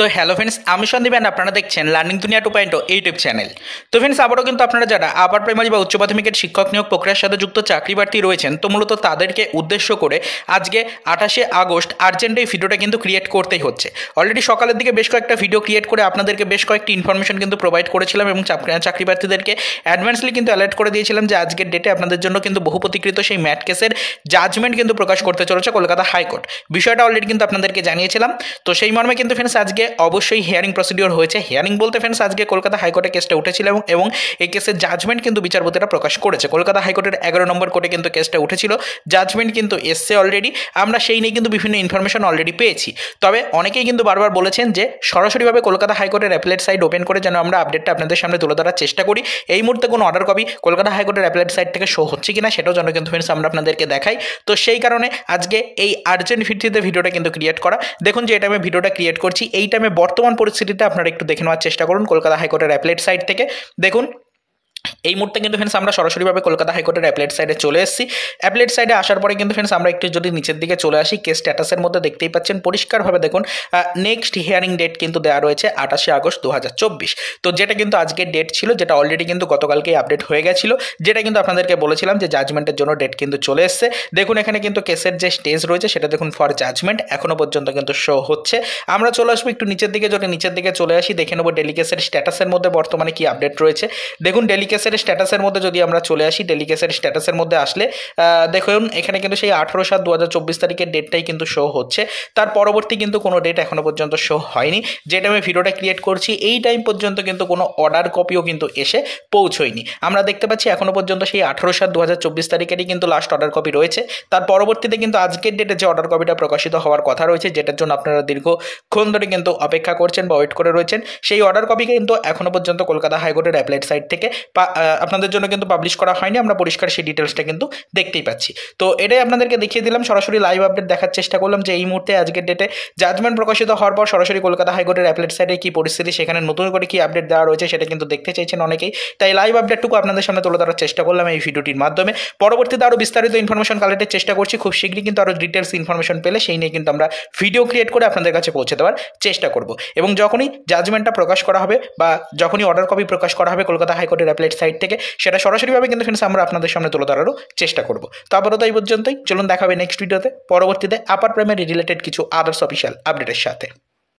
তো hello friends, আমি Sandeep and আপনারা দেখছেন লার্নিং দুনিয়া 2.0 ইউটিউব চ্যানেল। তো ফ্রেন্ডস, আবারও কিন্তু আপনারা যারা আপার প্রাইমারি বা উচ্চ প্রাথমিকের শিক্ষক নিয়োগ প্রক্রিয়ার সাথে যুক্ত চাকরি প্রার্থী রয়েছেন, তো মূলত তাদেরকে উদ্দেশ্য করে আজকে 28শে আগস্ট আর্জেন্ট এই ভিডিওটা কিন্তু ক্রিয়েট করতেই হচ্ছে। অলরেডি সকালের দিকে বেশ কয়েকটা ভিডিও ক্রিয়েট করে আপনাদেরকে বেশ কয়েকটি ইনফরমেশন কিন্তু প্রোভাইড করেছিলাম এবং চাকরি প্রার্থীদেরকে অ্যাডভান্সলি কিন্তু অ্যালার্ট করে দিয়েছিলাম যে আজকের ডেটে আপনাদের জন্য কিন্তু বহু প্রতীকৃত সেই ম্যাট কেসের জাজমেন্ট কিন্তু প্রকাশ করতে চলেছে কলকাতা হাইকোর্ট। বিষয়টা অলরেডি কিন্তু আপনাদেরকে জানিয়েছিলাম। তো সেই মর্মে কিন্তু ফ্রেন্ডস আজকে অবশ্যই হিয়ারিং প্রসিডিওর হয়েছে। হিয়ারিং বলতে ফ্রেন্ডস আজকে কলকাতা হাইকোর্টে কেসটা উঠেছিল এবং এই কেসের জাজমেন্ট কিন্তু বিচারপতিরা প্রকাশ করেছে। কলকাতা হাইকোর্টের 11 নম্বর কোর্টে কিন্তু কেসটা উঠেছিল, জাজমেন্ট কিন্তু এসছে অলরেডি। আমরা সেই নিয়ে কিন্তু বিভিন্ন ইনফরমেশন অলরেডি পেয়েছি। তবে অনেকেই কিন্তু বারবার বলেছেন যে সরাসরিভাবে কলকাতা হাইকোর্টের অ্যাপিলেট সাইট ওপেন করে যেন আমরা আপডেটটা আপনাদের সামনে তুলে ধরার চেষ্টা করি। এই মুহূর্তে কোনো অর্ডার কপি কলকাতা হাইকোর্টের অ্যাপিলেট সাইট থেকে শো হচ্ছে কিনা সেটাও যেন কিন্তু ফ্রেন্ডস আমরা আপনাদেরকে দেখাই। তো সেই কারণে আজকে এই আর্জেন্ট ভিত্তিতে ভিডিওটা কিন্তু ক্রিয়েট করা। দেখুন যে টাইমে ভিডিওটা ক্রিয়েট করছি, এই টাইমে বর্তমান পরিস্থিতিতে আপনারা একটু দেখে নেওয়ার চেষ্টা করুন কলকাতা হাইকোর্টের অ্যাপিলেট সাইট থেকে। দেখুন এই মুহূর্তে কিন্তু ফ্রেন্ডস আমরা সরাসরিভাবে কলকাতা হাইকোর্টের অ্যাপিলেট সাইডে চলে এসেছি। অ্যাপিলেট সাইডে আসার পরে কিন্তু ফ্রেন্ডস আমরা একটু যদি নিচের দিকে চলে আসি, কেস স্ট্যাটাসের মধ্যে দেখতেই পাচ্ছেন পরিষ্কারভাবে দেখুন নেক্সট হিয়ারিং ডেট কিন্তু দেওয়া রয়েছে 28শে আগস্ট 2024। তো যেটা কিন্তু আজকের ডেট ছিল, যেটা অলরেডি কিন্তু গতকালকেই আপডেট হয়ে গেছিলো, যেটা কিন্তু আপনাদেরকে বলেছিলাম যে জাজমেন্টের জন্য ডেট কিন্তু চলে এসছে। দেখুন এখানে কিন্তু কেসের যে স্টেজ রয়েছে সেটা দেখুন ফর জাজমেন্ট এখনো পর্যন্ত কিন্তু শো হচ্ছে। আমরা চলে আসবো একটু নিচের দিকে, যদি নিচের দিকে চলে আসি দেখে নেবো ডেলিকেসের স্ট্যাটাসের মধ্যে বর্তমানে কি আপডেট রয়েছে। দেখুন ডেলিকেসের স্ট্যাটাসের মধ্যে যদি আমরা চলে আসি, ডেলিকেসের স্ট্যাটাসের মধ্যে আসলে দেখুন এখানে কিন্তু সেই 18/7/2024 তারিখের ডেটটাই কিন্তু শো হচ্ছে। তার পরবর্তী কিন্তু কোনো ডেট এখনো পর্যন্ত শো হয়নি। যে টাইমে ভিডিওটা ক্রিয়েট করছি এই টাইম পর্যন্ত কিন্তু কোনো অর্ডার কপিও কিন্তু এসে পৌঁছয়নি। আমরা দেখতে পাচ্ছি এখনো পর্যন্ত সেই 18/7/2024 তারিখেরই কিন্তু লাস্ট অর্ডার কপি রয়েছে। তার পরবর্তীতে কিন্তু আজকের ডেটে যে অর্ডার কপিটা প্রকাশিত হওয়ার কথা রয়েছে, যেটার জন্য আপনারা দীর্ঘক্ষণ ধরে কিন্তু অপেক্ষা করছেন বা ওয়েট করে রয়েছেন, সেই অর্ডার কপি কিন্তু এখনো পর্যন্ত কলকাতা হাইকোর্টের অ্যাপিলেট সাইট থেকে আপনাদের জন্য কিন্তু পাবলিশ করা হয়নি। আমরা পরিষ্কার সেই ডিটেলসটা কিন্তু দেখতেই পাচ্ছি। তো এটাই আপনাদেরকে দেখিয়ে দিলাম, সরাসরি লাইভ আপডেট দেখার চেষ্টা করলাম যে এই মুহূর্তে আজকের ডেটে জাজমেন্ট প্রকাশিত হওয়ার পর সরাসরি কলকাতা হাইকোর্টের অ্যাপিলেট সাইটে কি পরিস্থিতি, সেখানে নতুন করে কি আপডেট দেওয়া রয়েছে সেটা কিন্তু দেখতে চাইছেন অনেকেই। তাই লাইভ আপডেটটুকু আপনাদের সামনে তুলে ধরার চেষ্টা করলাম এই ভিডিওটির মাধ্যমে। পরবর্তীতে আরও বিস্তারিত ইনফরমেশন কালেক্টের চেষ্টা করছি, খুব শীঘ্রই কিন্তু আরও ডিটেলস ইনফরমেশন পেলে সেই নিয়ে কিন্তু আমরা ভিডিও ক্রিয়েট করে আপনাদের কাছে পৌঁছে দেওয়ার চেষ্টা করব। এবং যখনই জাজমেন্টটা প্রকাশ করা হবে বা যখনই অর্ডার কপি প্রকাশ করা হবে কলকাতা হাইকোর্টের অ্যাপিলেট সাইট থেকে, সেটা সরাসরিভাবে কিন্তু ফ্রেন্ডস আমরা আপনাদের সামনে তুলে ধরারও চেষ্টা করব। তো আপাতত এই পর্যন্তই, চলুন দেখা হবে নেক্সট ভিডিওতে পরবর্তীতে আপার প্রাইমারি রিলেটেড কিছু আদার্স অফিসিয়াল আপডেটের সাথে।